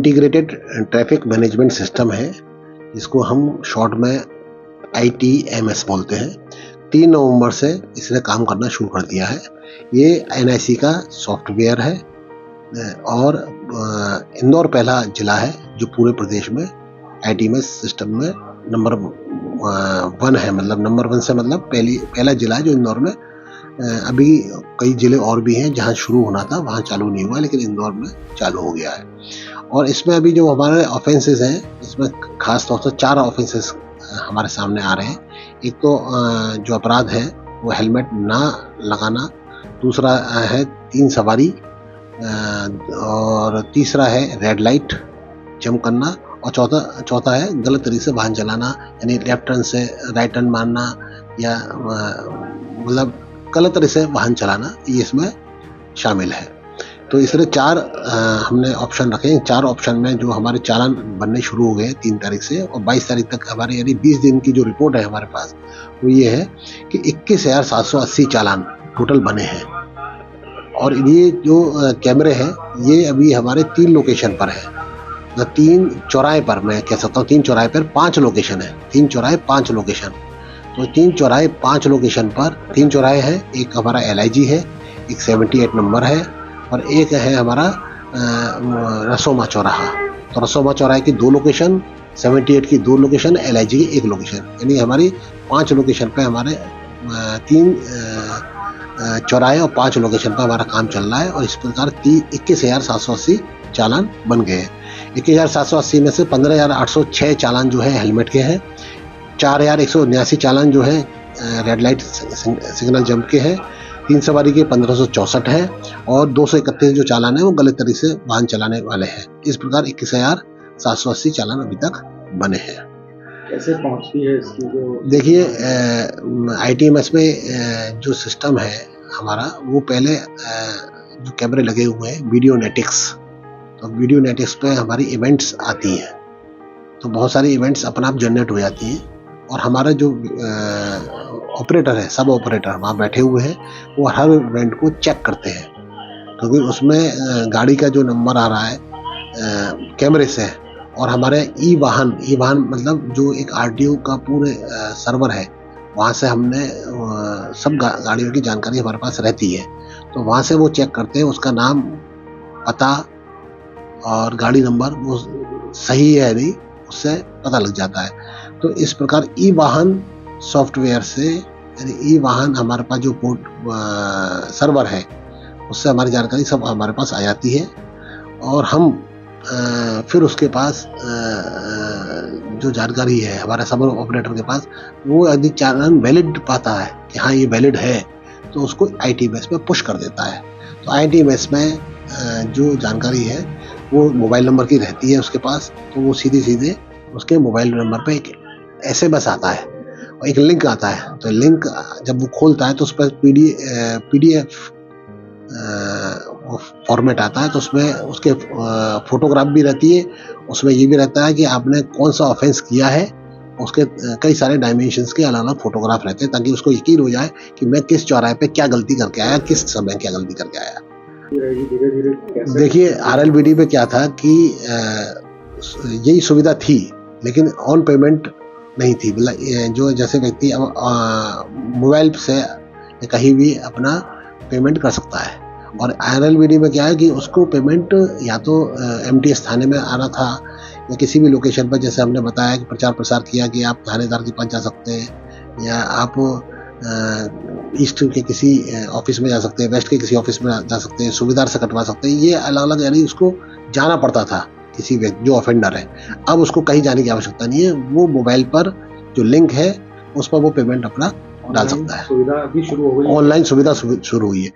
Integrated traffic management system है, जिसको हम शॉर्ट में ITMS बोलते हैं। 3 नवंबर से इसने काम करना शुरू कर दिया है। ये NIC का सॉफ्टवेयर है और इंदौर पहला जिला है जो पूरे प्रदेश में ITMS सिस्टम में नंबर 1 है। मतलब नंबर 1 से मतलब पहला जिला है जो इंदौर में। अभी कई जिले और भी हैं जहां शुरू होना था, वहां चालू नहीं हुआ, लेकिन इंदौर में चालू हो गया है। और इसमें अभी जो हमारे ऑफेंसेस हैं, इसमें खास तौर से 4 ऑफेंसेस हमारे सामने आ रहे हैं। एक तो जो अपराध है वो हेलमेट ना लगाना, दूसरा है 3 सवारी, और तीसरा है रेड लाइट जंप करना, और चौथा है गलत तरीके से वाहन चलाना, यानी लेफ्ट टर्न से राइट टर्न मारना या मतलब गलत तरीके से वाहन चलाना, ये इसमें शामिल है। तो इस तरह 4 हमने ऑप्शन रखे हैं। 4 ऑप्शन में जो हमारे चालान बनने शुरू हो गए 3 तारीख से, और 22 तारीख तक हमारे यानी 20 दिन की जो रिपोर्ट है हमारे पास वो ये है कि 21,780 चालान टोटल बने हैं। और ये जो कैमरे हैं ये अभी हमारे 3 लोकेशन पर है। 3 चौराहे पर, मैं कह सकता हूँ 3 चौराहे पर 5 लोकेशन है। 3 चौराहे 5 लोकेशन, तो 3 चौराहे 5 लोकेशन पर 3 चौराहे हैं। एक हमारा LIG है, एक 78 नंबर है, और एक है हमारा रसोमा चौराहा। तो रसोमा चौराहे की 2 लोकेशन, 78 की 2 लोकेशन, LIG की 1 लोकेशन, यानी हमारी 5 लोकेशन पे हमारे 3 चौराहे और 5 लोकेशन पर हमारा काम चल रहा है। और इस प्रकार 21,780 चालान बन गए हैं। 21,780 में से 15,806 चालान जो है हेलमेट के हैं, 4,179 चालान जो है रेड लाइट सिग्नल जंप के हैं, 3 सवारी के 1564 है, और 231 जो चालान है वो गलत तरीके से वाहन चलाने वाले हैं। इस प्रकार 21,780 चालान अभी तक बने हैं। कैसे पहुंचती है इसकी जो? देखिए, ITMS में जो सिस्टम है हमारा, वो पहले जो कैमरे लगे हुए हैं वीडियोनेटिक्स, तो वीडियोनेटिक्स पे हमारी इवेंट्स आती हैं, तो बहुत सारी इवेंट्स अपने आप जनरेट हो जाती हैं। और हमारा जो ऑपरेटर है, सब ऑपरेटर वहाँ बैठे हुए हैं, वो हर इवेंट को चेक करते हैं, क्योंकि उसमें गाड़ी का जो नंबर आ रहा है कैमरे से, और हमारे ई वाहन मतलब जो एक RTO का पूरे सर्वर है, वहाँ से हमने सब गाड़ियों की जानकारी हमारे पास रहती है। तो वहाँ से वो चेक करते हैं, उसका नाम, पता और गाड़ी नंबर वो सही है नहीं, उससे पता लग जाता है। तो इस प्रकार ई वाहन सॉफ्टवेयर से, यानी ई वाहन हमारे पास जो सर्वर है, उससे हमारी जानकारी सब हमारे पास आ जाती है। और हम फिर उसके पास जो जानकारी है हमारे सब ऑपरेटर के पास, वो यदि चालान वैलिड पाता है कि हाँ ये वैलिड है, तो उसको ITMS में पुश कर देता है। तो ITMS में जो जानकारी है वो मोबाइल नंबर की रहती है उसके पास, तो वो सीधे उसके मोबाइल नंबर पे एक SMS आता है और एक लिंक आता है। तो लिंक जब वो खोलता है तो उस पर PDF फॉर्मेट आता है, तो उसमें उसके फोटोग्राफ भी रहती है। उसमें ये भी रहता है कि आपने कौन सा ऑफेंस किया है, उसके कई सारे डायमेंशंस के अलग अलग फोटोग्राफ रहते हैं, ताकि उसको यकीन हो जाए कि मैं किस चौराहे पे क्या गलती करके आया, किस समय क्या गलती करके आया। धीरे-धीरे देखिए, RLBD पे क्या था कि यही सुविधा थी, लेकिन ऑन पेमेंट नहीं थी। मतलब जो जैसे व्यक्ति मोबाइल से कहीं भी अपना पेमेंट कर सकता है। और RLBD में क्या है कि उसको पेमेंट या तो MTS थाने में आना था, या किसी भी लोकेशन पर, जैसे हमने बताया कि प्रचार प्रसार किया कि आप थानेदार के पास जा सकते हैं, या आप ईस्ट के किसी ऑफिस में जा सकते हैं, वेस्ट के किसी ऑफिस में जा सकते हैं, सुबेदार से कटवा सकते हैं। ये अलग अलग, यानी उसको जाना पड़ता था किसी व्यक्ति जो ऑफेंडर है। अब उसको कहीं जाने की आवश्यकता नहीं है, वो मोबाइल पर जो लिंक है उस पर वो पेमेंट अपना डाल सकता है। सुविधा अभी शुरू हो गई, ऑनलाइन सुविधा शुरू हुई है।